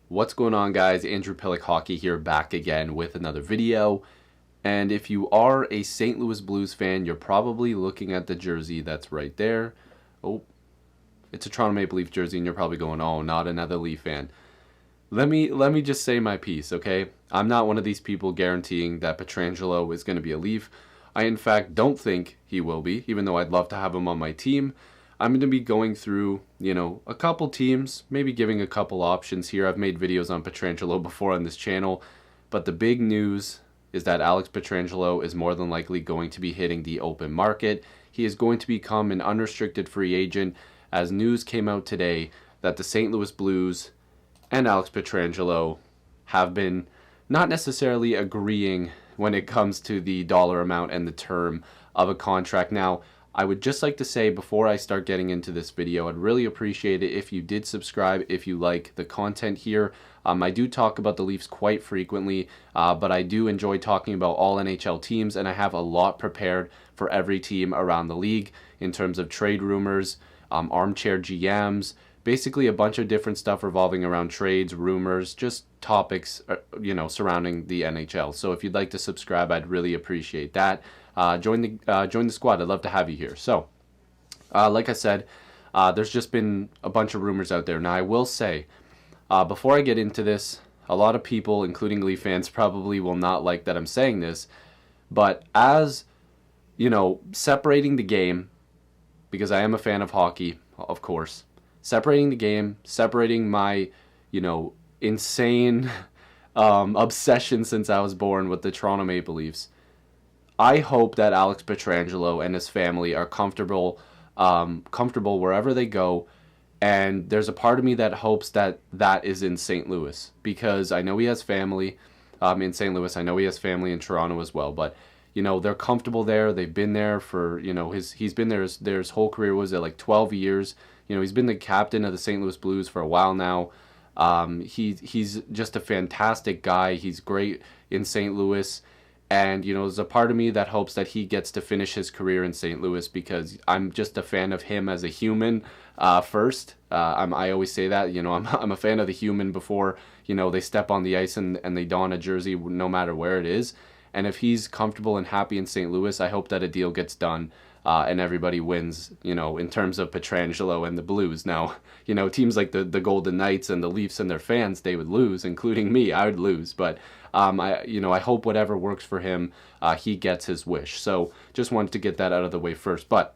What's going on, guys? Andrew Piluk Hockey here, back again with another video. And if you are a St. Louis Blues fan, you're probably looking at the jersey that's right there. Oh, it's a Toronto Maple Leaf jersey, and you're probably going, "Oh, not another Leaf fan." Let me just say my piece, okay? I'm not one of these people guaranteeing that Pietrangelo is going to be a Leaf. I, in fact, don't think he will be, even though I'd love to have him on my team. I'm going to be going through, a couple teams, maybe giving a couple options here. I've made videos on Pietrangelo before on this channel, but the big news is that Alex Pietrangelo is more than likely going to be hitting the open market. He is going to become an unrestricted free agent, as news came out today that the St. Louis Blues and Alex Pietrangelo have been not necessarily agreeing when it comes to the dollar amount and the term of a contract. Now, I would just like to say before I start getting into this video, I'd really appreciate it if you did subscribe if you like the content here. I do talk about the Leafs quite frequently, but I do enjoy talking about all NHL teams, and I have a lot prepared for every team around the league in terms of trade rumors, armchair GMs, basically a bunch of different stuff revolving around trades, rumors, just topics, surrounding the NHL. So if you'd like to subscribe, I'd really appreciate that. Join the squad. I'd love to have you here. So, like I said, there's just been a bunch of rumors out there. Now, I will say, before I get into this, a lot of people, including Leaf fans, probably will not like that I'm saying this, but as, separating the game, because I am a fan of hockey, of course, separating the game, separating my, insane obsession since I was born with the Toronto Maple Leafs, I hope that Alex Pietrangelo and his family are comfortable wherever they go. And there's a part of me that hopes that that is in St. Louis, because I know he has family in St. Louis. I know he has family in Toronto as well. But, they're comfortable there. They've been there for, he's been there his whole career. Was it like 12 years? He's been the captain of the St. Louis Blues for a while now. He's just a fantastic guy. He's great in St. Louis. And, there's a part of me that hopes that he gets to finish his career in St. Louis, because I'm just a fan of him as a human first. I always say that, I'm a fan of the human before, they step on the ice and they don a jersey, no matter where it is. And if he's comfortable and happy in St. Louis, I hope that a deal gets done and everybody wins, in terms of Pietrangelo and the Blues. Now, teams like the Golden Knights and the Leafs and their fans, they would lose, including me. I would lose. But I hope whatever works for him, he gets his wish. So just wanted to get that out of the way first. But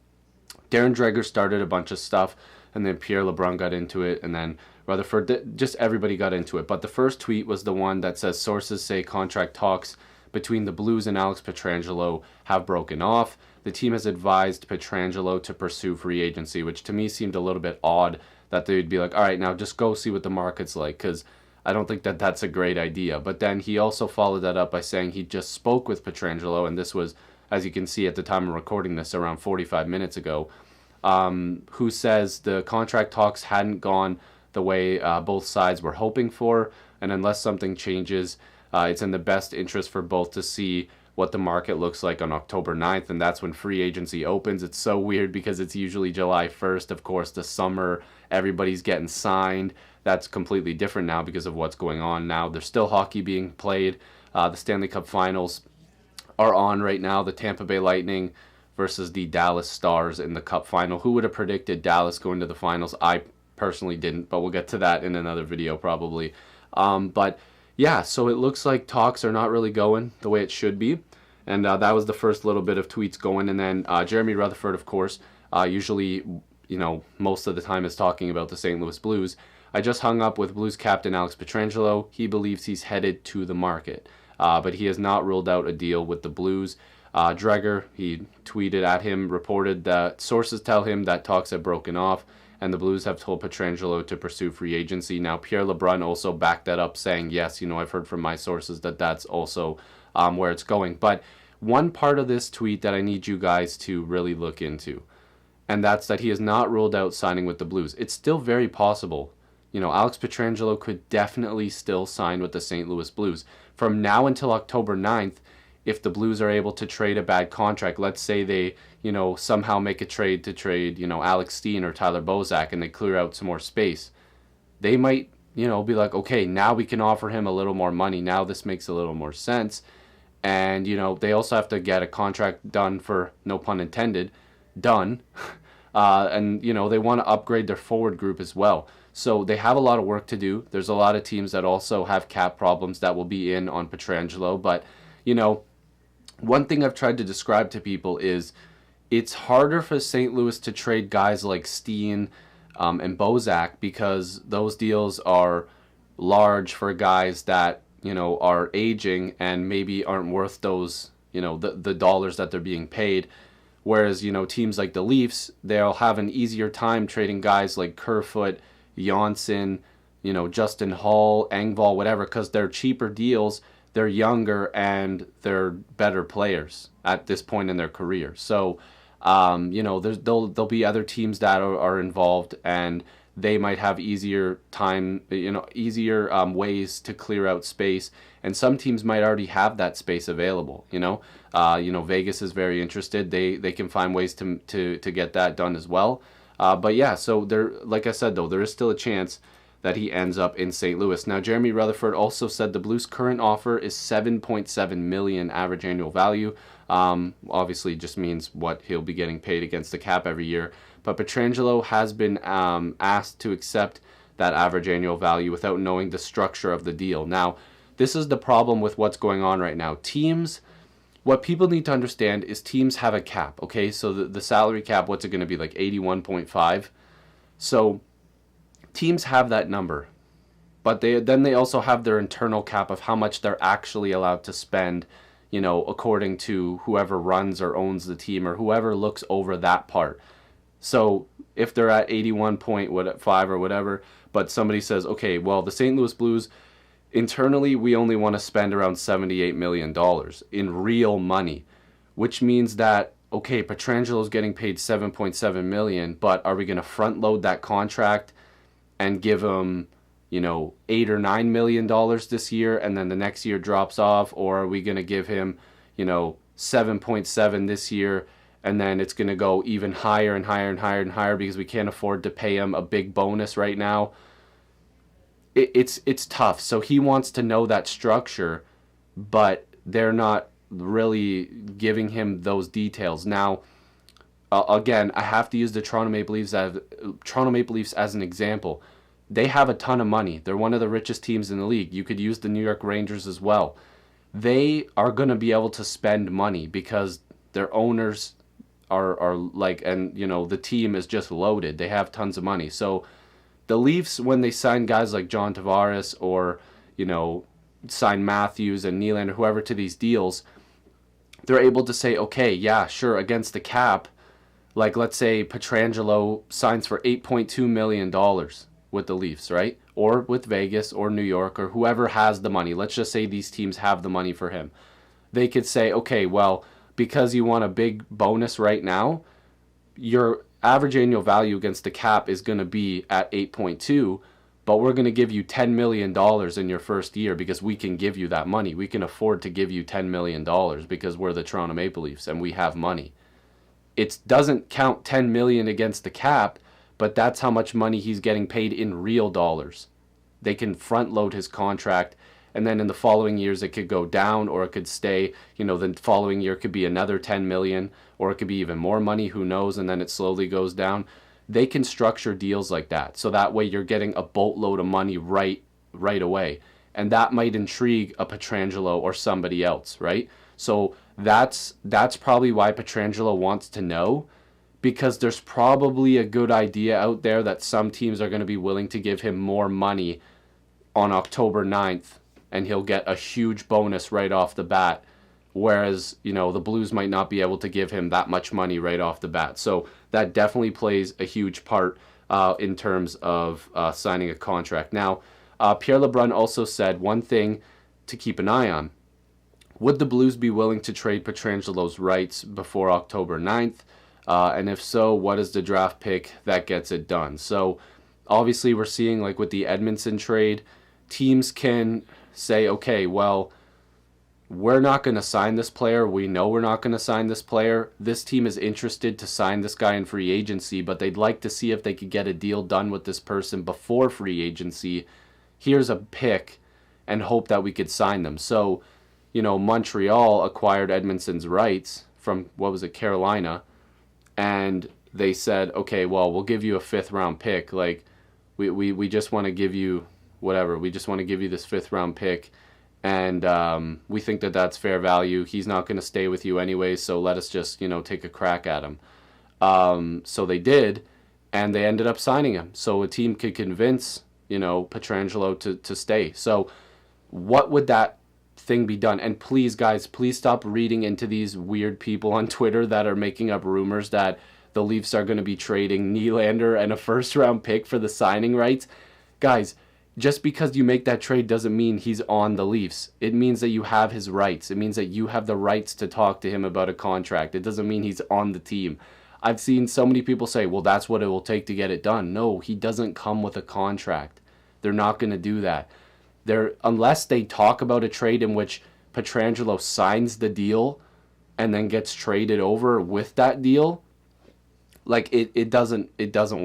Darren Dreger started a bunch of stuff, and then Pierre LeBrun got into it, and then Rutherford, just everybody got into it. But the first tweet was the one that says, "Sources say contract talks between the Blues and Alex Pietrangelo have broken off. The team has advised Pietrangelo to pursue free agency," which to me seemed a little bit odd, that they'd be like, "All right, now just go see what the market's like," because I don't think that that's a great idea. But then he also followed that up by saying he just spoke with Pietrangelo, and this was, as you can see at the time of recording this, around 45 minutes ago, who says the contract talks hadn't gone the way both sides were hoping for, and unless something changes, it's in the best interest for both to see what the market looks like on October 9th, and that's when free agency opens. It's so weird because it's usually July 1st. Of course, the summer, everybody's getting signed. That's completely different now because of what's going on now. There's still hockey being played. The Stanley Cup Finals are on right now. The Tampa Bay Lightning versus the Dallas Stars in the Cup Final. Who would have predicted Dallas going to the finals? I personally didn't, but we'll get to that in another video probably. But yeah, so it looks like talks are not really going the way it should be. And that was the first little bit of tweets going. And then Jeremy Rutherford, of course, usually, most of the time is talking about the St. Louis Blues. "I just hung up with Blues captain Alex Pietrangelo. He believes he's headed to the market, but he has not ruled out a deal with the Blues." Dreger, he tweeted at him, reported that sources tell him that talks have broken off, and the Blues have told Pietrangelo to pursue free agency. Now, Pierre LeBrun also backed that up, saying, yes, I've heard from my sources that that's also where it's going. But one part of this tweet that I need you guys to really look into, and that's that he has not ruled out signing with the Blues. It's still very possible. Alex Pietrangelo could definitely still sign with the St. Louis Blues. From now until October 9th, if the Blues are able to trade a bad contract, let's say they, somehow make a trade to trade, Alex Steen or Tyler Bozak, and they clear out some more space, they might be like, okay, now we can offer him a little more money. Now this makes a little more sense. And, they also have to get a contract done for, no pun intended, done. And, they want to upgrade their forward group as well. So they have a lot of work to do. There's a lot of teams that also have cap problems that will be in on Pietrangelo. But, one thing I've tried to describe to people is it's harder for St. Louis to trade guys like Steen and Bozak because those deals are large for guys that, are aging and maybe aren't worth those, the dollars that they're being paid. Whereas, teams like the Leafs, they'll have an easier time trading guys like Kerfoot, Janssen, Justin Hall, Engvall, whatever, because they're cheaper deals, they're younger, and they're better players at this point in their career. So, there'll be other teams that are involved, and they might have easier ways to clear out space, and some teams might already have that space available. Vegas is very interested. They can find ways to get that done as well. But yeah, so there, like I said, though, there is still a chance that he ends up in St. Louis. Now, Jeremy Rutherford also said the Blues' current offer is $7.7 million average annual value. Obviously, just means what he'll be getting paid against the cap every year. But Pietrangelo has been asked to accept that average annual value without knowing the structure of the deal. Now, this is the problem with what's going on right now. What people need to understand is teams have a cap, okay? So the salary cap, what's it going to be, like 81.5? So teams have that number, but they also have their internal cap of how much they're actually allowed to spend, according to whoever runs or owns the team or whoever looks over that part. So if they're at 81.5 or whatever, but somebody says, okay, well, the St. Louis Blues, internally, we only want to spend around $78 million in real money, which means that, okay, Pietrangelo's getting paid $7.7 million, but are we going to front load that contract and give him, $8 or $9 million this year, and then the next year drops off? Or are we going to give him, 7.7 this year, and then it's going to go even higher and higher and higher and higher because we can't afford to pay him a big bonus right now? It's tough. So he wants to know that structure, but they're not really giving him those details. Now, again, I have to use the Toronto Maple Leafs as an example. They have a ton of money. They're one of the richest teams in the league. You could use the New York Rangers as well. They are going to be able to spend money because their owners are like, and the team is just loaded. They have tons of money. So the Leafs, when they sign guys like John Tavares or, sign Matthews and Nylander, whoever, to these deals, they're able to say, okay, yeah, sure, against the cap, like let's say Pietrangelo signs for $8.2 million with the Leafs, right? Or with Vegas or New York or whoever has the money. Let's just say these teams have the money for him. They could say, okay, well, because you want a big bonus right now, your average annual value against the cap is going to be at 8.2, but we're going to give you $10 million in your first year because we can give you that money. We can afford to give you $10 million because we're the Toronto Maple Leafs and we have money. It doesn't count $10 million against the cap, but that's how much money he's getting paid in real dollars. They can front load his contract, and then in the following years it could go down or it could stay. The following year could be another $10 million, or it could be even more money, who knows, and then it slowly goes down. They can structure deals like that, so that way you're getting a boatload of money right away, and that might intrigue a Pietrangelo or somebody else, right? So that's probably why Pietrangelo wants to know, because there's probably a good idea out there that some teams are going to be willing to give him more money on October 9th, and he'll get a huge bonus right off the bat. Whereas, the Blues might not be able to give him that much money right off the bat. So that definitely plays a huge part in terms of signing a contract. Now, Pierre LeBrun also said one thing to keep an eye on. Would the Blues be willing to trade Pietrangelo's rights before October 9th? And if so, what is the draft pick that gets it done? So obviously we're seeing, like with the Edmondson trade, teams can say, okay, well, we're not going to sign this player. We know we're not going to sign this player. This team is interested to sign this guy in free agency, but they'd like to see if they could get a deal done with this person before free agency here's a pick and hope that we could sign them. So, you know, Montreal acquired Edmondson's rights from, what was it, Carolina, and they said, okay, well, we'll give you a 5th round pick. Like, we just want to give you whatever. We just want to give you this 5th round pick, and we think that that's fair value. He's not going to stay with you anyway, so let us just, you know, take a crack at him. So they did, and they ended up signing him. So a team could convince, you know, Pietrangelo to stay. So what would that thing be done? And please, guys, please stop reading into these weird people on Twitter that are making up rumors that the Leafs are going to be trading Nylander and a 1st round pick for the signing rights. Guys, just because you make that trade doesn't mean he's on the Leafs. It means that you have his rights. It means that you have the rights to talk to him about a contract. It doesn't mean he's on the team. I've seen so many people say, well, that's what it will take to get it done. No, he doesn't come with a contract. They're not going to do that. Unless they talk about a trade in which Pietrangelo signs the deal and then gets traded over with that deal, like it doesn't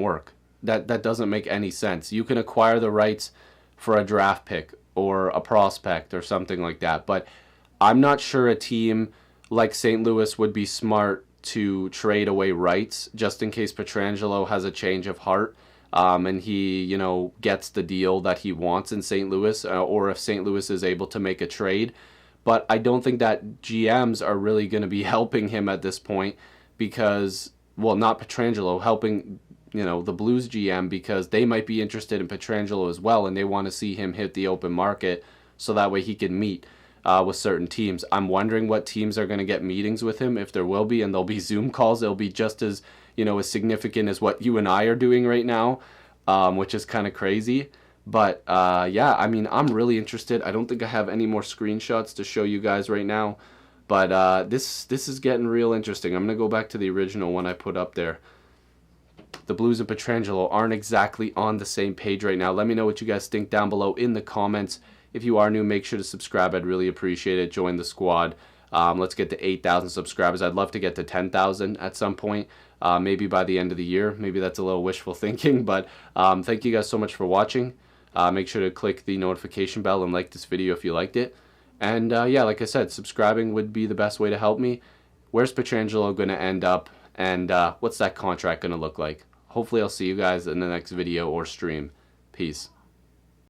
work. That doesn't make any sense. You can acquire the rights for a draft pick or a prospect or something like that, but I'm not sure a team like St. Louis would be smart to trade away rights just in case Pietrangelo has a change of heart. And he, you know, gets the deal that he wants in St. Louis, or if St. Louis is able to make a trade. But I don't think that GMs are really going to be helping him at this point because, well, not Pietrangelo, helping, you know, the Blues GM, because they might be interested in Pietrangelo as well, and they want to see him hit the open market so that way he can meet with certain teams. I'm wondering what teams are going to get meetings with him, if there will be, and there'll be Zoom calls. It'll be just as, you know, as significant as what you and I are doing right now, which is kind of crazy. But yeah, I mean, I'm really interested. I don't think I have any more screenshots to show you guys right now, but this is getting real interesting. I'm going to go back to the original one I put up there. The Blues and Pietrangelo aren't exactly on the same page right now. Let me know what you guys think down below in the comments. If you are new, make sure to subscribe. I'd really appreciate it. Join the squad. Let's get to 8,000 subscribers. I'd love to get to 10,000 at some point, maybe by the end of the year. Maybe that's a little wishful thinking, but thank you guys so much for watching. Make sure to click the notification bell and like this video if you liked it. And yeah, like I said, subscribing would be the best way to help me. Where's Pietrangelo going to end up? And what's that contract going to look like? Hopefully I'll see you guys in the next video or stream. Peace.